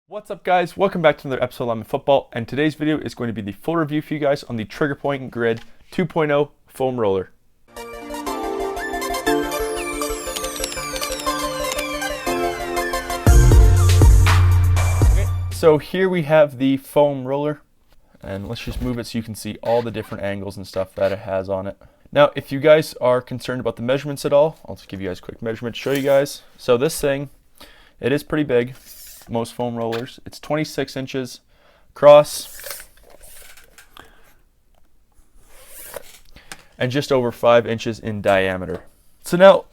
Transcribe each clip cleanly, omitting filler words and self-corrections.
What's up guys, welcome back to another episode of Alignment Football, and today's video is going to be the full review for you guys on the Trigger Point Grid 2.0 foam roller. Okay, so here we have the foam roller, and let's just move it so you can see all the different angles and stuff that it has on it. Now if you guys are concerned about the measurements at all, I'll just give you guys a quick measurement, show you guys. So this thing, it is pretty big. Most foam rollers. It's 26 inches across and just over 5 inches in diameter. So now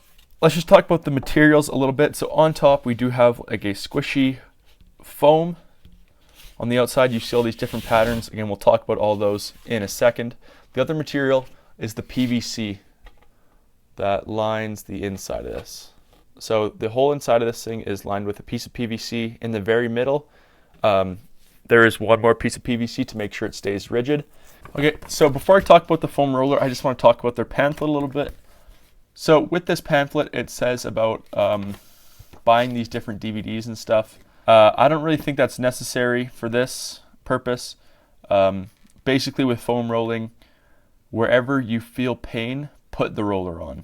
let's just talk about the materials a little bit. So on top we do have like a squishy foam. On the outside you see all these different patterns. Again, we'll talk about all those in a second. The other material is the PVC that lines the inside of this. So the whole inside of this thing is lined with a piece of PVC. In the very middle, there is one more piece of PVC to make sure it stays rigid. Okay, so before I talk about the foam roller, I just want to talk about their pamphlet a little bit. So with this pamphlet, it says about buying these different DVDs and stuff. I don't really think that's necessary for this purpose. Basically with foam rolling, wherever you feel pain, put the roller on,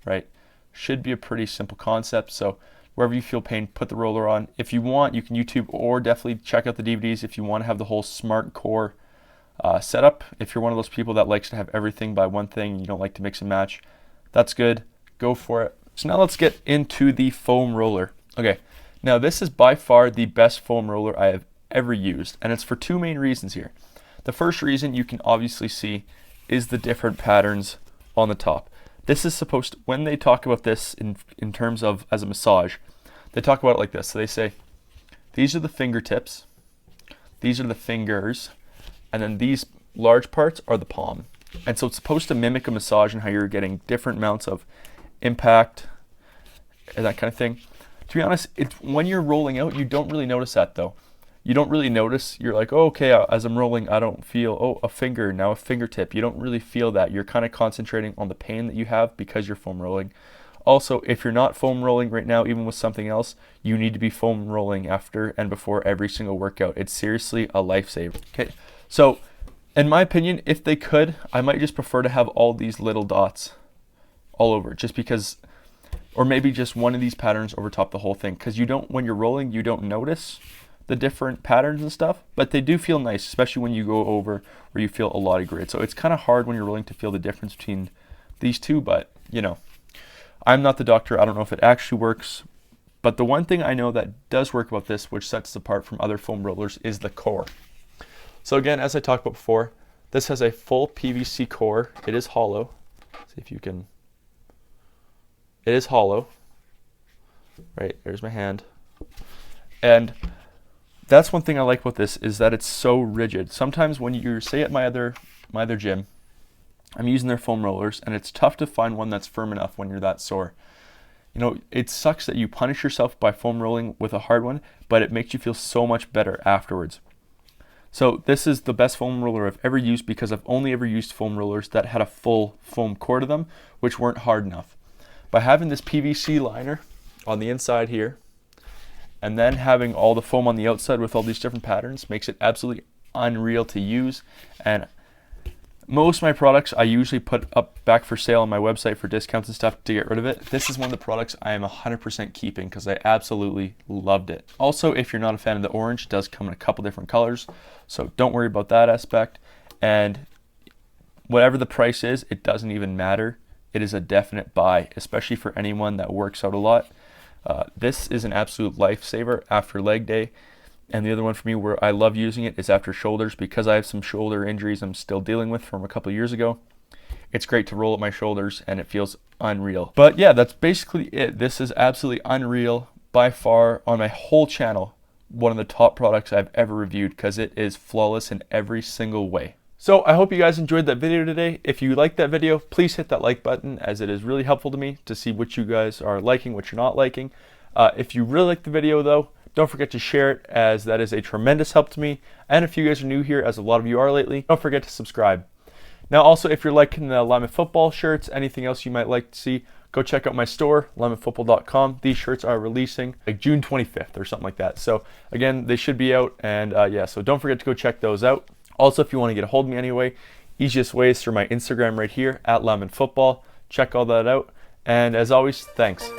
right? Should be a pretty simple concept. So wherever you feel pain, put the roller on. If you want, you can YouTube or definitely check out the DVDs if you want to have the whole smart core setup. If you're one of those people that likes to have everything by one thing, you don't like to mix and match, that's good. Go for it. So now let's get into the foam roller. Okay, now this is by far the best foam roller I have ever used, and it's for two main reasons here. The first reason you can obviously see is the different patterns on the top. This is supposed to, when they talk about this in terms of as a massage, they talk about it like this. So they say, these are the fingertips, these are the fingers, and then these large parts are the palm. And so it's supposed to mimic a massage and how you're getting different amounts of impact and that kind of thing. To be honest, when you're rolling out, you don't really notice that though. You don't really notice, you're like, oh, okay, as I'm rolling, I don't feel, oh, a finger, now a fingertip. You don't really feel that. You're kind of concentrating on the pain that you have because you're foam rolling. Also, if you're not foam rolling right now, even with something else, you need to be foam rolling after and before every single workout. It's seriously a lifesaver. Okay, so in my opinion, if they could, I might just prefer to have all these little dots all over, just because, or maybe just one of these patterns over top the whole thing, because you don't, when you're rolling, you don't notice the different patterns and stuff, but they do feel nice, especially when you go over where you feel a lot of grid. So it's kind of hard when you're rolling to feel the difference between these two, but you know, I'm not the doctor. I don't know if it actually works, but the one thing I know that does work about this, which sets it apart from other foam rollers, is the core. So again, as I talked about before, this has a full PVC core. It is hollow. See if you can, it is hollow, right? There's my hand. And that's one thing I like about this, is that it's so rigid. Sometimes when you say at my other gym, I'm using their foam rollers, and it's tough to find one that's firm enough when you're that sore. You know, it sucks that you punish yourself by foam rolling with a hard one, but it makes you feel so much better afterwards. So this is the best foam roller I've ever used, because I've only ever used foam rollers that had a full foam core to them, which weren't hard enough. By having this PVC liner on the inside here, and then having all the foam on the outside with all these different patterns, makes it absolutely unreal to use. And most of my products I usually put up back for sale on my website for discounts and stuff to get rid of it. This is one of the products I am 100% keeping because I absolutely loved it. Also, if you're not a fan of the orange, it does come in a couple different colors, so don't worry about that aspect. And whatever the price is, it doesn't even matter. It is a definite buy, especially for anyone that works out a lot. This is an absolute lifesaver after leg day. And the other one for me where I love using it is after shoulders, because I have some shoulder injuries I'm still dealing with from a couple of years ago. It's great to roll up my shoulders and it feels unreal. But yeah, that's basically it. This is absolutely unreal, by far on my whole channel, one of the top products I've ever reviewed, because it is flawless in every single way. So I hope you guys enjoyed that video today. If you liked that video, please hit that like button, as it is really helpful to me to see what you guys are liking, what you're not liking. If you really liked the video though, don't forget to share it, as that is a tremendous help to me. And if you guys are new here, as a lot of you are lately, don't forget to subscribe. Now also, if you're liking the Alignment Football shirts, anything else you might like to see, go check out my store, lemonfootball.com. These shirts are releasing like June 25th or something like that. So again, they should be out, and yeah, so don't forget to go check those out. Also, if you want to get a hold of me anyway, easiest way is through my Instagram right here, @lemonfootball. Check all that out. And as always, thanks.